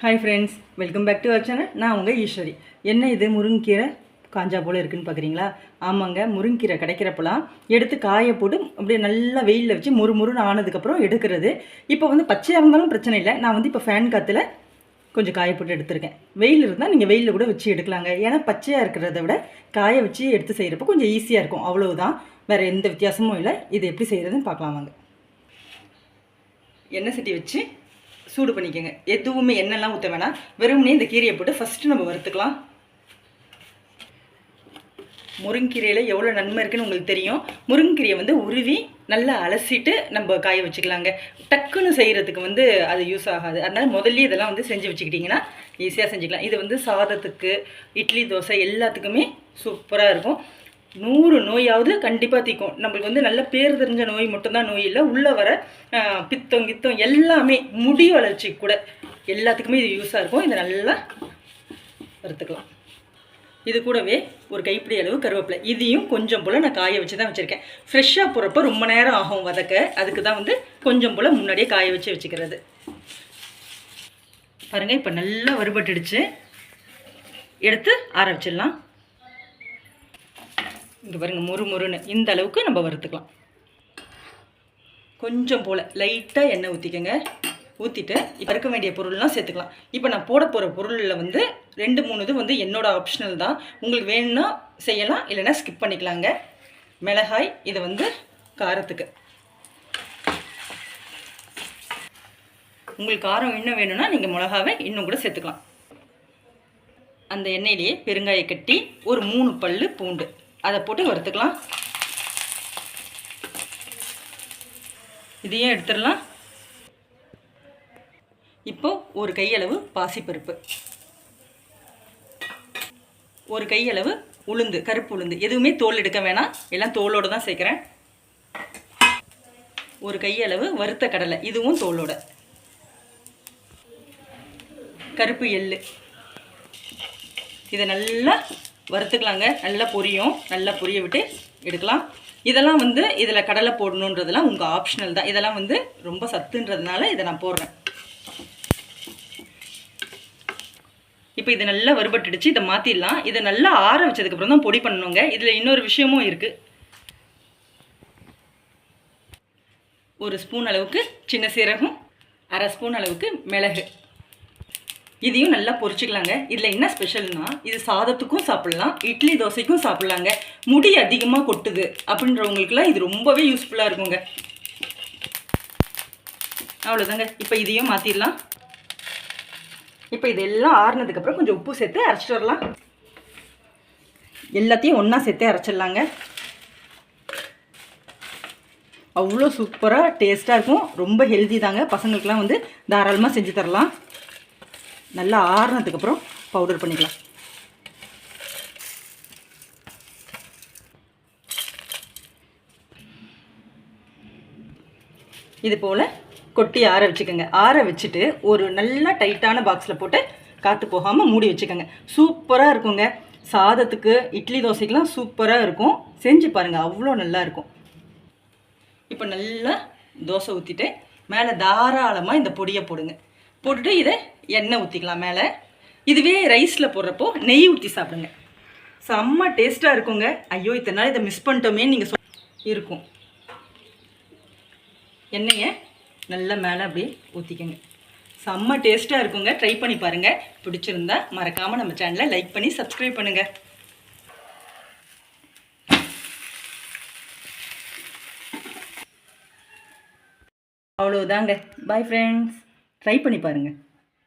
Hi friends, welcome back to our channel. நான் உங்கள் ஈஸ்வரி. என்ன இது முருங்கீரை காஞ்சா போல் இருக்குதுன்னு பார்க்குறீங்களா? ஆமாங்க, முருங்கீரை கிடைக்கிறப்பெல்லாம் எடுத்து காய போட்டு அப்படியே நல்லா வெயிலில் வச்சு முறுமுறுன்னு ஆனதுக்கப்புறம் எடுக்கிறது. இப்போ வந்து பச்சையாக இருந்தாலும் பிரச்சனை இல்லை. நான் வந்து இப்போ ஃபேன் காற்றுல கொஞ்சம் காய போட்டு எடுத்துருக்கேன். வெயில் இருந்தால் நீங்கள் வெயிலில் கூட வச்சு எடுக்கலாங்க. ஏன்னா பச்சையாக இருக்கிறத விட காய வச்சு எடுத்து செய்கிறப்போ கொஞ்சம் ஈஸியாக இருக்கும். அவ்வளவுதான், வேறு எந்த வித்தியாசமும் இல்லை. இது எப்படி செய்கிறதுன்னு பார்க்கலாம் வாங்க. எண்ணெய் சட்டி வச்சு சூடு பண்ணிக்கோங்க. எதுவுமே எண்ணெய்லாம் ஊற்ற வேணாம். வெறும்னே இந்த கீரையை போட்டு ஃபஸ்ட்டு நம்ம வறுத்துக்கலாம். முருங்கீரையில் எவ்வளோ நன்மை இருக்குன்னு உங்களுக்கு தெரியும். முருங்கீரையை வந்து உருவி நல்லா அலசிட்டு நம்ம காய வச்சுக்கலாங்க. டக்குன்னு செய்கிறதுக்கு வந்து அது யூஸ் ஆகாது. அதனால் முதல்ல இதெல்லாம் வந்து செஞ்சு வச்சுக்கிட்டிங்கன்னா ஈஸியாக செஞ்சுக்கலாம். இது வந்து சாதத்துக்கு, இட்லி, தோசை எல்லாத்துக்குமே சூப்பராக இருக்கும். 100 நோயாவது கண்டிப்பாக தீக்கும். நம்மளுக்கு வந்து நல்ல பேர் தெரிஞ்ச நோய் மட்டும்தான் நோய் இல்லை, உள்ளே வர பித்தம் கித்தம் எல்லாமே, முடி வளர்ச்சி கூட எல்லாத்துக்குமே இது யூஸாக இருக்கும். இதை நல்லா வறுத்துக்கலாம். இது கூடவே ஒரு கைப்பிடி அளவு கருவேப்பிலை, இதையும் கொஞ்சம் போல் நான் காய வச்சு தான் வச்சுருக்கேன். ஃப்ரெஷ்ஷாக போகிறப்ப ரொம்ப நேரம் ஆகும் வதக்க. அதுக்கு தான் வந்து கொஞ்சம் போல் முன்னாடியே காய வச்சு வச்சுக்கிறது. பாருங்கள், இப்போ நல்லா வறுபட்டுடுச்சு. எடுத்து ஆற வச்சிடலாம். இங்கே பாருங்கள், முறுமுறுன்னு இந்த அளவுக்கு நம்ம வறுத்துக்கலாம். கொஞ்சம் போல் லைட்டாக எண்ணெய் ஊற்றிக்கங்க. ஊற்றிட்டு இப்போ இருக்க வேண்டிய பொருள்லாம் சேர்த்துக்கலாம். இப்போ நான் போட போகிற பொருளில் வந்து 2-3 இது வந்து என்னோடய ஆப்ஷனல் தான். உங்களுக்கு வேணும்னா செய்யலாம், இல்லைன்னா ஸ்கிப் பண்ணிக்கலாங்க. மிளகாய், இதை வந்து காரத்துக்கு. உங்களுக்கு காரம் இன்னும் வேணும்னா நீங்கள் மிளகாவை இன்னும் கூட சேர்த்துக்கலாம். அந்த எண்ணெயிலேயே பெருங்காய கட்டி, ஒரு 3 பல்லு பூண்டு, அதை போட்டு வறுத்துக்கலாம். இதையும் எடுத்துடலாம். இப்போ ஒரு கையளவு பாசிப்பருப்பு, ஒரு கையளவு உளுந்து, கருப்பு உளுந்து. எதுவுமே தோல் எடுக்க வேணாம், எல்லாம் தோலோடு தான் சேர்க்குறேன். ஒரு கையளவு வறுத்த கடலை, இதுவும் தோலோட. கருப்பு எள்ளு, இதை நல்லா வறுத்துக்கலாங்க. நல்லா பொரியும். நல்லா பொரிய விட்டு எடுக்கலாம். இதெல்லாம் வந்து இதில் கடலை போடணுன்றதெல்லாம் உங்கள் ஆப்ஷனல் தான். இதெல்லாம் வந்து ரொம்ப சத்துன்றதுனால இதை நான் போடுறேன். இப்போ இது நல்லா வறுபட்டுடுச்சு. இதை மாற்றிடலாம். இதை நல்லா ஆற வச்சதுக்கப்புறம் தான் பொடி பண்ணணுங்க. இதில் இன்னொரு விஷயமும் இருக்குது. ஒரு ஸ்பூன் அளவுக்கு சின்ன சீரகம், 1/2 ஸ்பூன் அளவுக்கு மிளகு, இதையும் நல்லா பொரிச்சிக்கலாங்க. இதில் என்ன ஸ்பெஷல்னா, இது சாதத்துக்கும் சாப்பிட்லாம், இட்லி தோசைக்கும் சாப்பிட்லாங்க. முடி அதிகமாக கொட்டுது அப்படின்றவங்களுக்குலாம் இது ரொம்பவே யூஸ்ஃபுல்லாக இருக்குங்க. அவ்வளோதாங்க. இப்போ இதையும் மாற்றிடலாம். இப்போ இதெல்லாம் ஆறுனதுக்கப்புறம் கொஞ்சம் உப்பு சேர்த்து அரைச்சிட்டு வரலாம். எல்லாத்தையும் ஒன்றா சேர்த்து அரைச்சிடலாங்க. அவ்வளோ சூப்பராக டேஸ்ட்டாக இருக்கும். ரொம்ப ஹெல்தி தாங்க. பசங்களுக்கெலாம் வந்து தாராளமாக செஞ்சு தரலாம். நல்லா ஆறுனதுக்கப்புறம் பவுடர் பண்ணிக்கலாம். இது போல் கொட்டி ஆற வச்சுக்கோங்க. ஆற வச்சுட்டு ஒரு நல்லா டைட்டான பாக்ஸில் போட்டு காற்று போகாமல் மூடி வச்சுக்கோங்க. சூப்பராக இருக்குங்க. சாதத்துக்கு, இட்லி தோசைக்கெலாம் சூப்பராக இருக்கும். செஞ்சு பாருங்கள், அவ்வளோ நல்லா இருக்கும். இப்போ நல்லா தோசை ஊற்றிட்டு மேலே தாராளமாக இந்த பொடியை போடுங்க. போட்டுட்டு இதை எண்ணெய் ஊற்றிக்கலாம் மேலே. இதுவே ரைஸில் போடுறப்போ நெய் ஊற்றி சாப்பிடுங்க. செம்ம டேஸ்ட்டாக இருக்குங்க. ஐயோ, இத்தனை நாள் இதை மிஸ் பண்ணிட்டோமே நீங்கள் இருக்கும். எண்ணெயை நல்லா மேலே அப்படியே ஊற்றிக்கங்க. செம்ம டேஸ்ட்டாக இருக்குங்க. ட்ரை பண்ணி பாருங்கள். பிடிச்சிருந்தா மறக்காமல் நம்ம சேனலை லைக் பண்ணி சப்ஸ்கிரைப் பண்ணுங்கள். அவ்வளோதாங்க. Bye friends. ட்ரை பண்ணி பாருங்கள்.